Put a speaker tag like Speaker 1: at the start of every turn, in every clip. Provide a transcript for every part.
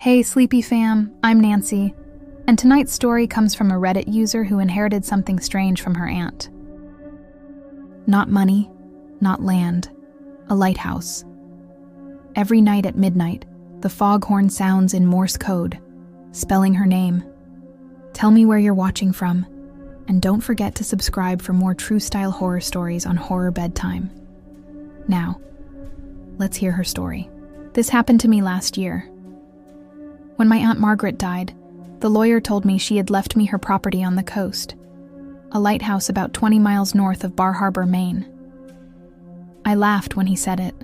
Speaker 1: Hey, Sleepy Fam, I'm Nancy, and tonight's story comes from a Reddit user who inherited something strange from her aunt. Not money, not land, a lighthouse. Every night at midnight, the foghorn sounds in Morse code, spelling her name. Tell me where you're watching from, and don't forget to subscribe for more true-style horror stories on Horror Bedtime. Now, let's hear her story. This happened to me last year. When my Aunt Margaret died, the lawyer told me she had left me her property on the coast, a lighthouse about 20 miles north of Bar Harbor, Maine. I laughed when he said it.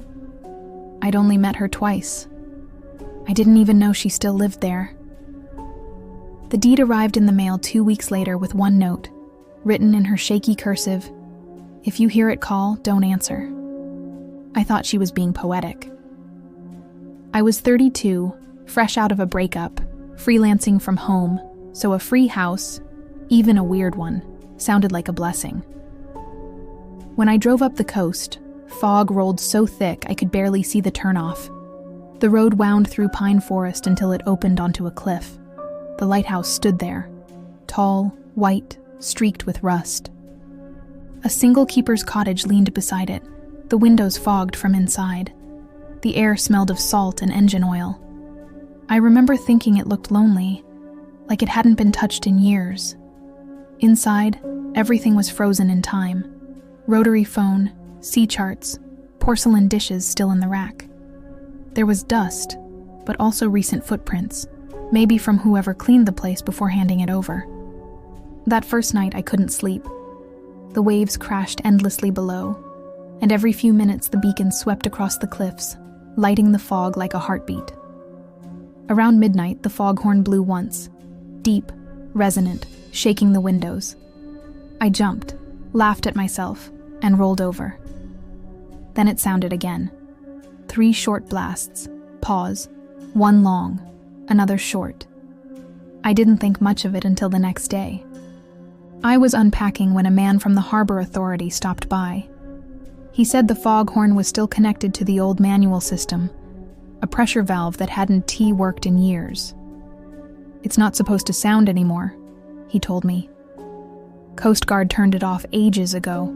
Speaker 1: I'd only met her twice. I didn't even know she still lived there. The deed arrived in the mail 2 weeks later with one note, written in her shaky cursive, "If you hear it call, don't answer." I thought she was being poetic. I was 32, fresh out of a breakup, freelancing from home, so a free house, even a weird one, sounded like a blessing. When I drove up the coast, fog rolled so thick I could barely see the turnoff. The road wound through pine forest until it opened onto a cliff. The lighthouse stood there, tall, white, streaked with rust. A single keeper's cottage leaned beside it, the windows fogged from inside. The air smelled of salt and engine oil. I remember thinking it looked lonely, like it hadn't been touched in years. Inside, everything was frozen in time. Rotary phone, sea charts, porcelain dishes still in the rack. There was dust, but also recent footprints, maybe from whoever cleaned the place before handing it over. That first night I couldn't sleep. The waves crashed endlessly below, and every few minutes the beacon swept across the cliffs, lighting the fog like a heartbeat. Around midnight, the foghorn blew once, deep, resonant, shaking the windows. I jumped, laughed at myself, and rolled over. Then it sounded again. 3 short blasts, pause, one long, another short. I didn't think much of it until the next day. I was unpacking when a man from the harbor authority stopped by. He said the foghorn was still connected to the old manual system, a pressure valve that hadn't worked in years. "It's not supposed to sound anymore," he told me. Coast Guard turned it off ages ago.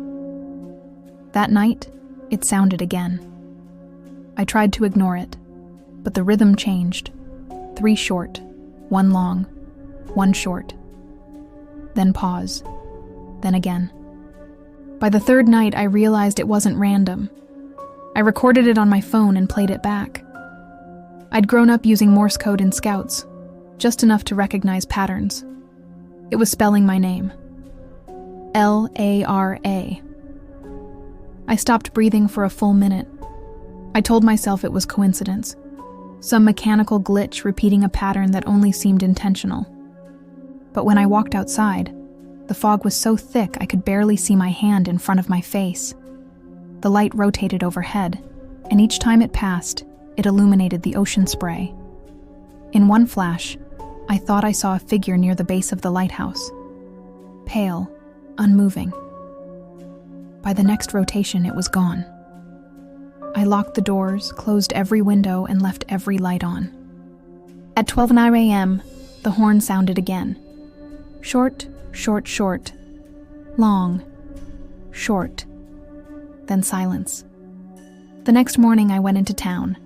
Speaker 1: That night, it sounded again. I tried to ignore it, but the rhythm changed. 3 short, 1 long, 1 short. Then pause, then again. By the 3rd night, I realized it wasn't random. I recorded it on my phone and played it back. I'd grown up using Morse code in Scouts, just enough to recognize patterns. It was spelling my name. Lara. I stopped breathing for a full minute. I told myself it was coincidence, some mechanical glitch repeating a pattern that only seemed intentional. But when I walked outside, the fog was so thick I could barely see my hand in front of my face. The light rotated overhead, and each time it passed, it illuminated the ocean spray. In one flash, I thought I saw a figure near the base of the lighthouse. Pale, unmoving. By the next rotation, it was gone. I locked the doors, closed every window, and left every light on. At 12:09 a.m., the horn sounded again. Short, short, short. Long, short. Then silence. The next morning, I went into town.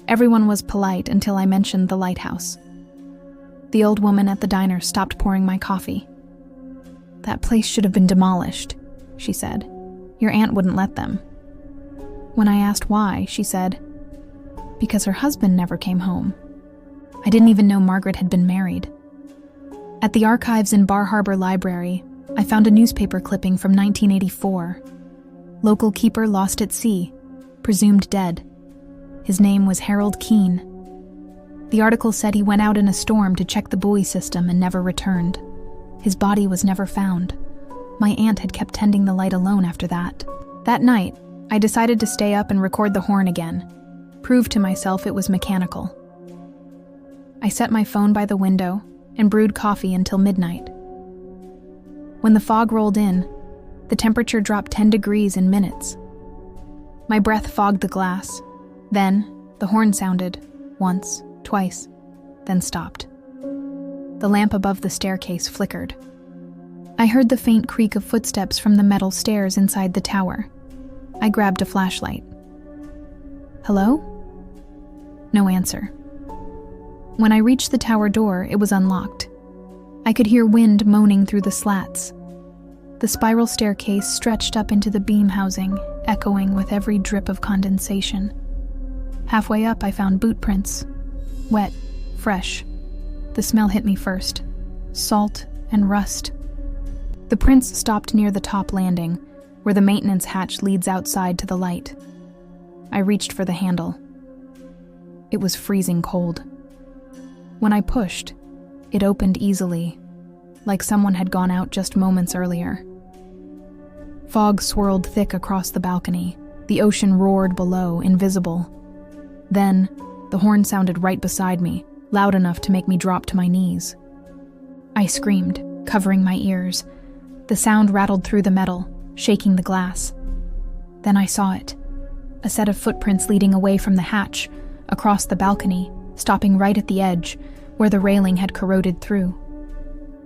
Speaker 1: Everyone was polite until I mentioned the lighthouse. The old woman at the diner stopped pouring my coffee. "That place should have been demolished," she said. "Your aunt wouldn't let them." When I asked why, she said, "Because her husband never came home." I didn't even know Margaret had been married. At the archives in Bar Harbor Library, I found a newspaper clipping from 1984. Local keeper lost at sea, presumed dead. His name was Harold Keene. The article said he went out in a storm to check the buoy system and never returned. His body was never found. My aunt had kept tending the light alone after that. That night, I decided to stay up and record the horn again, prove to myself it was mechanical. I set my phone by the window and brewed coffee until midnight. When the fog rolled in, the temperature dropped 10 degrees in minutes. My breath fogged the glass. Then, the horn sounded, once, twice. then stopped. The lamp above the staircase flickered. I heard the faint creak of footsteps from the metal stairs inside the tower. I grabbed a flashlight. Hello? No answer. When I reached the tower door, it was unlocked. I could hear wind moaning through the slats. The spiral staircase stretched up into the beam housing, echoing with every drip of condensation. Halfway up, I found boot prints. Wet, fresh. The smell hit me first. Salt and rust. The prints stopped near the top landing, where the maintenance hatch leads outside to the light. I reached for the handle. It was freezing cold. When I pushed, it opened easily, like someone had gone out just moments earlier. Fog swirled thick across the balcony. The ocean roared below, invisible. Then, the horn sounded right beside me, loud enough to make me drop to my knees. I screamed, covering my ears. The sound rattled through the metal, shaking the glass. Then I saw it. A set of footprints leading away from the hatch, across the balcony, stopping right at the edge, where the railing had corroded through.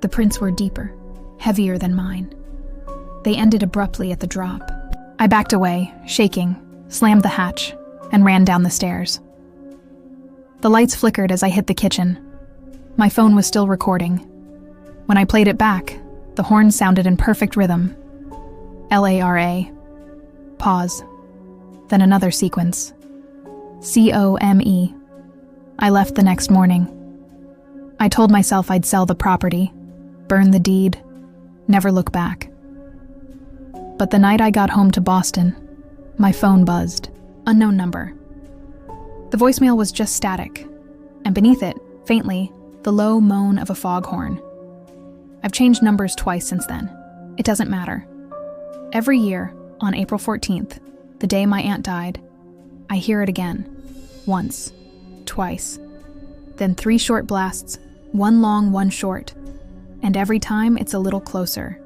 Speaker 1: The prints were deeper, heavier than mine. They ended abruptly at the drop. I backed away, shaking, slammed the hatch, and ran down the stairs. The lights flickered as I hit the kitchen. My phone was still recording. When I played it back, the horn sounded in perfect rhythm. LARA. Pause. Then another sequence. COME. I left the next morning. I told myself I'd sell the property, burn the deed, never look back. But the night I got home to Boston, my phone buzzed. Unknown number. The voicemail was just static, and beneath it, faintly, the low moan of a foghorn. I've changed numbers twice since then. It doesn't matter. Every year, on April 14th, the day my aunt died, I hear it again. Once. Twice. Then 3 short blasts, one long, one short. And every time it's a little closer.